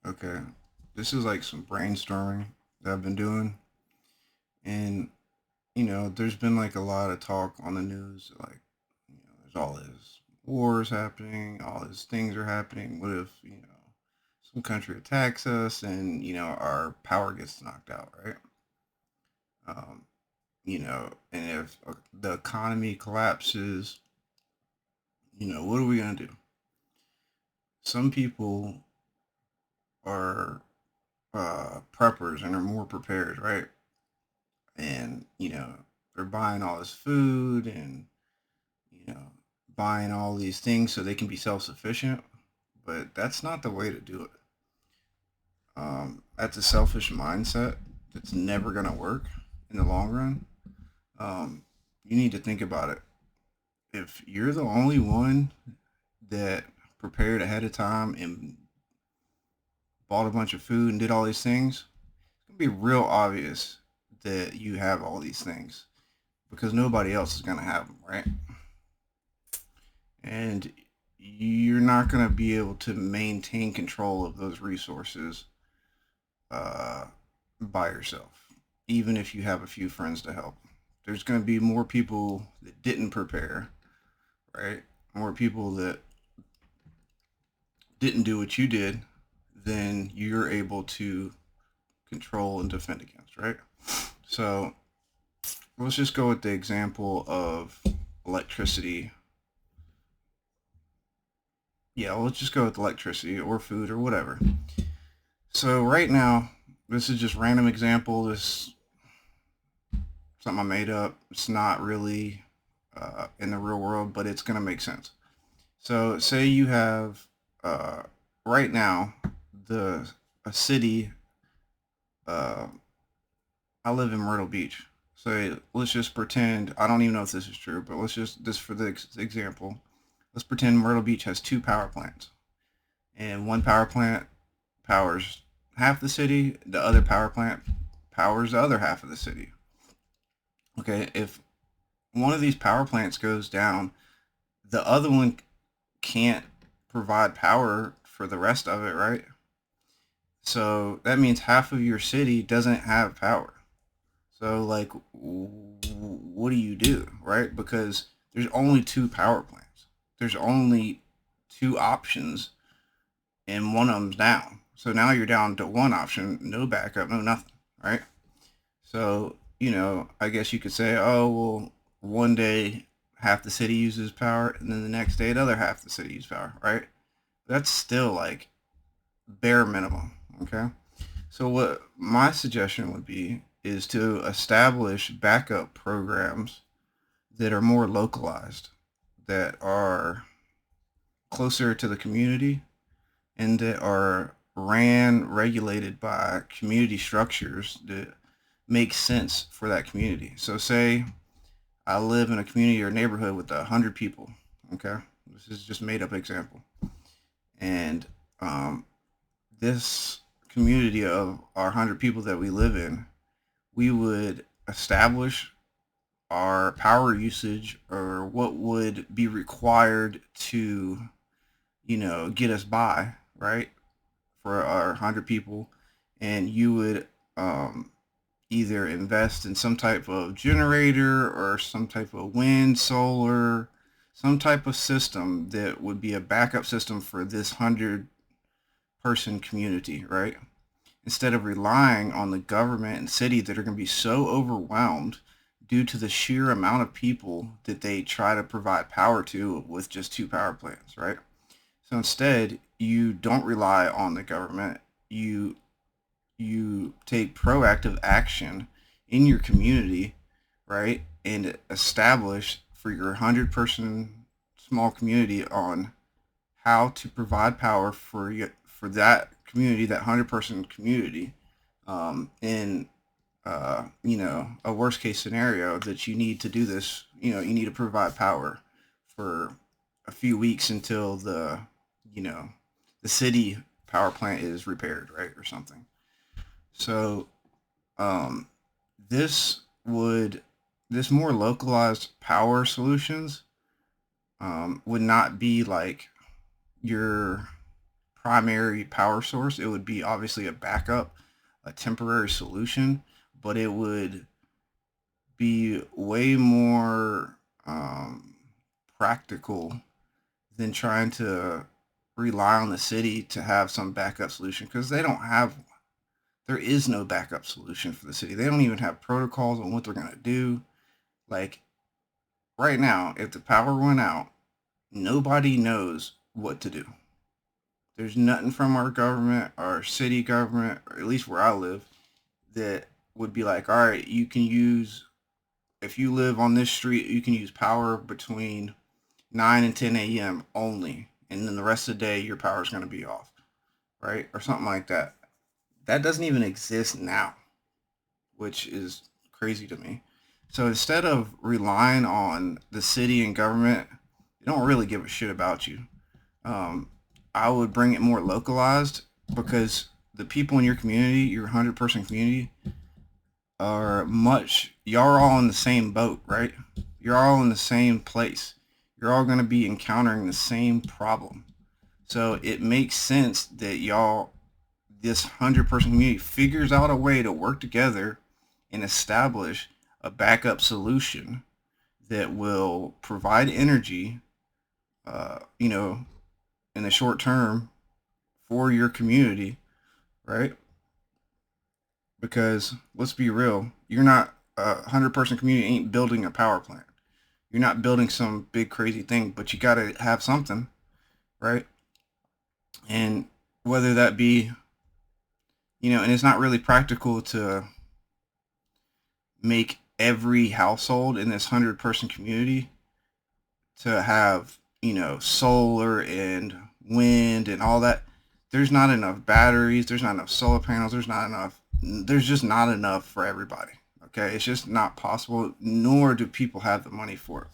Okay. This is like some brainstorming that I've been doing. And, there's been like a lot of talk on the news. Like, there's all this wars happening, all these things are happening. What if, some country attacks us and, our power gets knocked out, right? Um, and if the economy collapses, what are we going to do? Some people are preppers and are more prepared, right? And they're buying all this food and you know buying all these things so they can be self-sufficient, but that's not the way to do it. That's a selfish mindset that's never going to work in the long run. um, you need to think about it. If you're the only one that prepared ahead of time and bought a bunch of food and did all these things, it's going to be real obvious that you have all these things because nobody else is going to have them, right? And you're not going to be able to maintain control of those resources uh, by yourself, even if you have a few friends to help. There's going to be more people that didn't prepare, right? More people that didn't do what you did than you're able to control and defend against, right? So let's just go with the example of electricity. Yeah, let's just go with electricity or food or whatever. So right now, this is just random example. This something I made up. It's not really in the real world, but it's gonna make sense. So say you have uh, right now the a city. Uh, I live in Myrtle Beach. So let's just pretend. I don't even know if this is true, but let's just for the example. Let's pretend Myrtle Beach has two power plants, and one power plant powers half the city. The other power plant powers the other half of the city. Okay, if one of these power plants goes down, the other one can't provide power for the rest of it, right? So that means half of your city doesn't have power. So, like, what do you do, right? Because there's only two power plants, there's only two options, and one of them's down. So now you're down to one option, no backup, no nothing, right? So, I guess you could say, oh, well, one day half the city uses power, and then the next day the other half the city uses power, right? That's still like bare minimum, okay? So, what my suggestion would be is to establish backup programs that are more localized, that are closer to the community, and that are regulated by community structures that make sense for that community. So, say I live in a community or neighborhood with 100 people. Okay, this is just made up example, and this community of our 100 people that we live in, we would establish our power usage or what would be required to, get us by, right? For our 100 people, and you would um, either invest in some type of generator or some type of wind, solar, some type of system that would be a backup system for this 100-person community, right? Instead of relying on the government and city that are going to be so overwhelmed due to the sheer amount of people that they try to provide power to with just two power plants, right? So instead, you don't rely on the government. You take proactive action in your community, right? And establish for your 100-person small community on how to provide power for for that community, that 100-person community, in a worst case scenario that you need to do this. You need to provide power for a few weeks until you know the city power plant is repaired, right, or something. So um, this would this more localized power solutions would not be like your primary power source. It would be obviously a backup, a temporary solution, but it would be way more practical than trying to rely on the city to have some backup solution, because they don't have, there is no backup solution for the city. They don't even have protocols on what they're going to do. Like right now, if the power went out, nobody knows what to do. There's nothing from our government, our city government, or at least where I live, that would be like, all right, you can use, if you live on this street, you can use power between 9 and 10 a.m. only. And then the rest of the day, your power is going to be off, right? Or something like that. That doesn't even exist now, which is crazy to me. So instead of relying on the city and government, they don't really give a shit about you. Um, I would bring it more localized, because the people in your community, your 100-person community, are much, y'all are all in the same boat, right? You're all in the same place. You're all going to be encountering the same problem. So it makes sense that y'all, this 100-person community, figures out a way to work together and establish a backup solution that will provide energy, you know, in the short term for your community, right? Because let's be real, you're not, a 100-person community ain't building a power plant. You're not building some big crazy thing, but you got to have something, right? And whether that be, and it's not really practical to make every household in this 100-person community to have, solar and wind and all that. There's not enough batteries, there's not enough solar panels, there's just not enough for everybody. Okay, it's just not possible, nor do people have the money for it.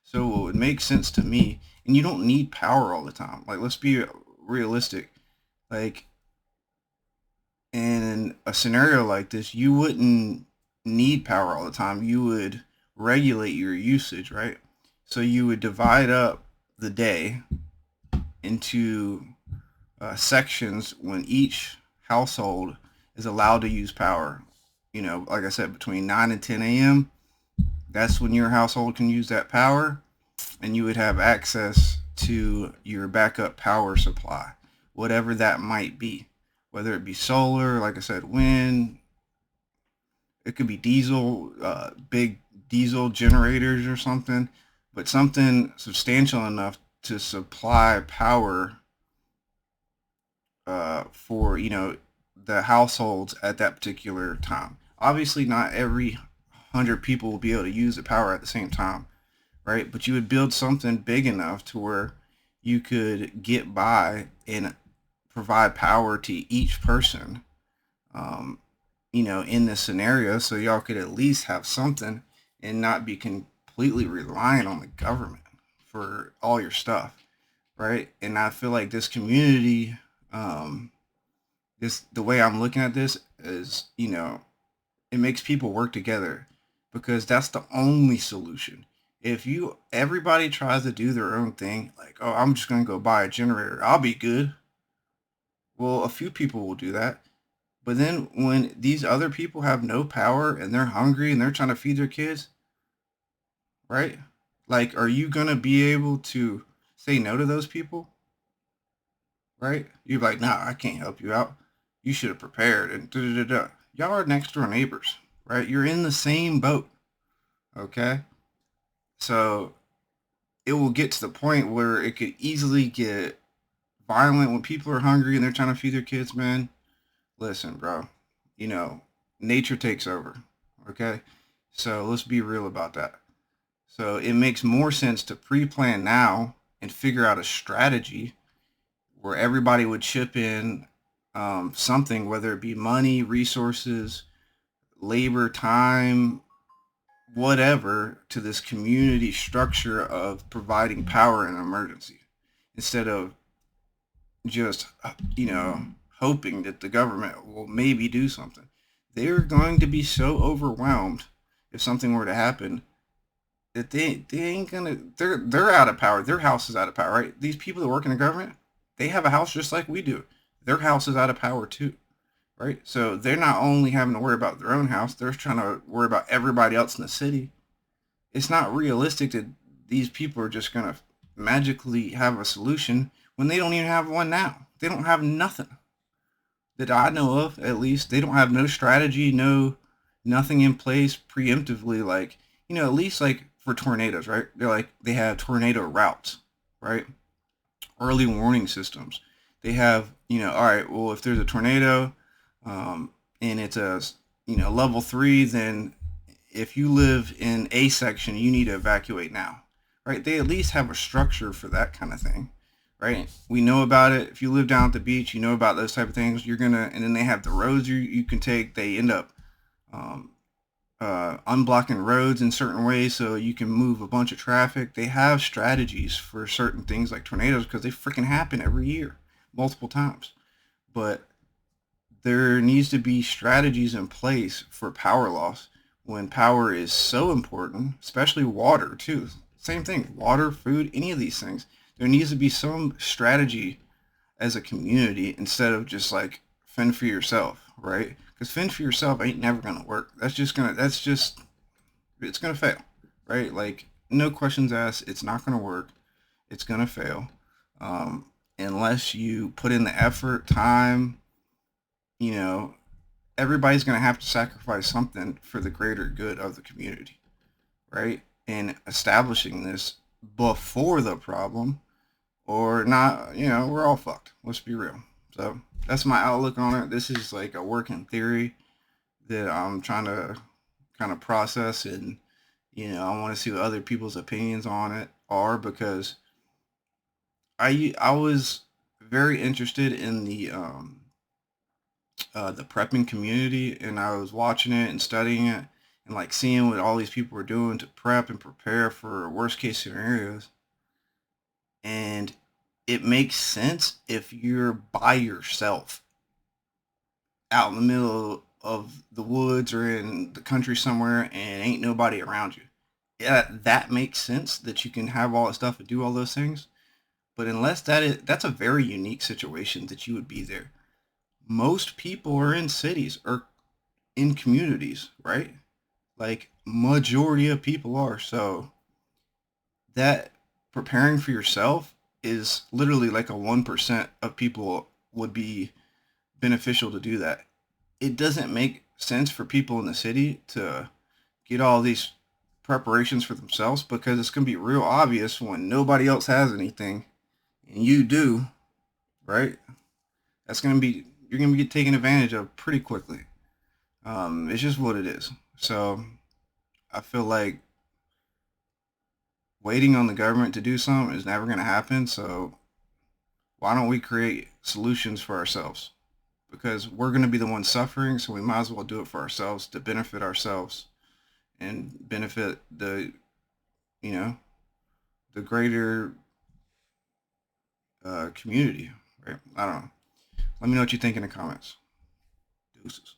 So it makes sense to me, and you don't need power all the time. Like, let's be realistic. Like, in a scenario like this, you wouldn't need power all the time. You would regulate your usage, right? So you would divide up the day into sections when each household is allowed to use power. Like I said, between 9 and 10 a.m., that's when your household can use that power, and you would have access to your backup power supply, whatever that might be. Whether it be solar, like I said, wind, it could be diesel, big diesel generators or something, but something substantial enough to supply power for, the households at that particular time. Obviously, not every 100 people will be able to use the power at the same time, right? But you would build something big enough to where you could get by and provide power to each person, in this scenario, so y'all could at least have something and not be completely reliant on the government for all your stuff, right? And I feel like this community, the way I'm looking at this is, it makes people work together, because that's the only solution. If everybody tries to do their own thing, like, oh, I'm just gonna go buy a generator, I'll be good. Well, a few people will do that. But then when these other people have no power and they're hungry and they're trying to feed their kids, right? Like, are you gonna be able to say no to those people? Right? You're like, nah, I can't help you out. You should have prepared and da da da da. Y'all are next door neighbors, right? You're in the same boat. Okay? So it will get to the point where it could easily get violent when people are hungry and they're trying to feed their kids, man. Listen, bro, nature takes over. Okay? So let's be real about that. So it makes more sense to pre-plan now and figure out a strategy where everybody would chip in something, whether it be money, resources, labor, time, whatever, to this community structure of providing power in an emergency, instead of just, hoping that the government will maybe do something. They're going to be so overwhelmed if something were to happen that they ain't gonna, they're out of power. Their house is out of power, right? These people that work in the government, they have a house just like we do. Their house is out of power too, right? So they're not only having to worry about their own house, they're trying to worry about everybody else in the city. It's not realistic that these people are just gonna magically have a solution when they don't even have one now. They don't have nothing that I know of. At least they don't have no strategy, no nothing in place preemptively. Like, at least like for tornadoes, right? They have tornado routes, right? Early warning systems. They have, all right, well, if there's a tornado, um, and it's a level 3, then if you live in a section, you need to evacuate now, right? They at least have a structure for that kind of thing, right? We know about it. If you live down at the beach, you know about those type of things. And then they have the roads you can take. They end up um, unblocking roads in certain ways so you can move a bunch of traffic. They have strategies for certain things like tornadoes because they freaking happen every year, multiple times. But there needs to be strategies in place for power loss when power is so important, especially water too. Same thing, water, food, any of these things. There needs to be some strategy as a community instead of just like fend for yourself, right? Because fend for yourself ain't never gonna work. It's gonna fail, right? Like no questions asked, it's not gonna work. It's gonna fail, um, unless you put in the effort, time. You know, everybody's gonna have to sacrifice something for the greater good of the community, right? And establishing this before the problem or not, we're all fucked. Let's be real. So that's my outlook on it. This is like a working theory that I'm trying to kind of process, and I want to see what other people's opinions on it are because I was very interested in the prepping community, and I was watching it and studying it and like seeing what all these people were doing to prep and prepare for worst case scenarios. And it makes sense if you're by yourself out in the middle of the woods or in the country somewhere and ain't nobody around you. Yeah, that makes sense that you can have all that stuff and do all those things. But unless that's a very unique situation that you would be there. Most people are in cities or in communities, right? Like majority of people are. So that preparing for yourself is literally like a 1% of people would be beneficial to do that. It doesn't make sense for people in the city to get all these preparations for themselves because it's going to be real obvious when nobody else has anything and you do, right? That's going to be, you're going to get taken advantage of pretty quickly. It's just what it is. So I feel like waiting on the government to do something is never going to happen. So why don't we create solutions for ourselves? Because we're going to be the ones suffering, so we might as well do it for ourselves to benefit ourselves and benefit you know, the greater community, right? I don't know. Let me know what you think in the comments. Deuces.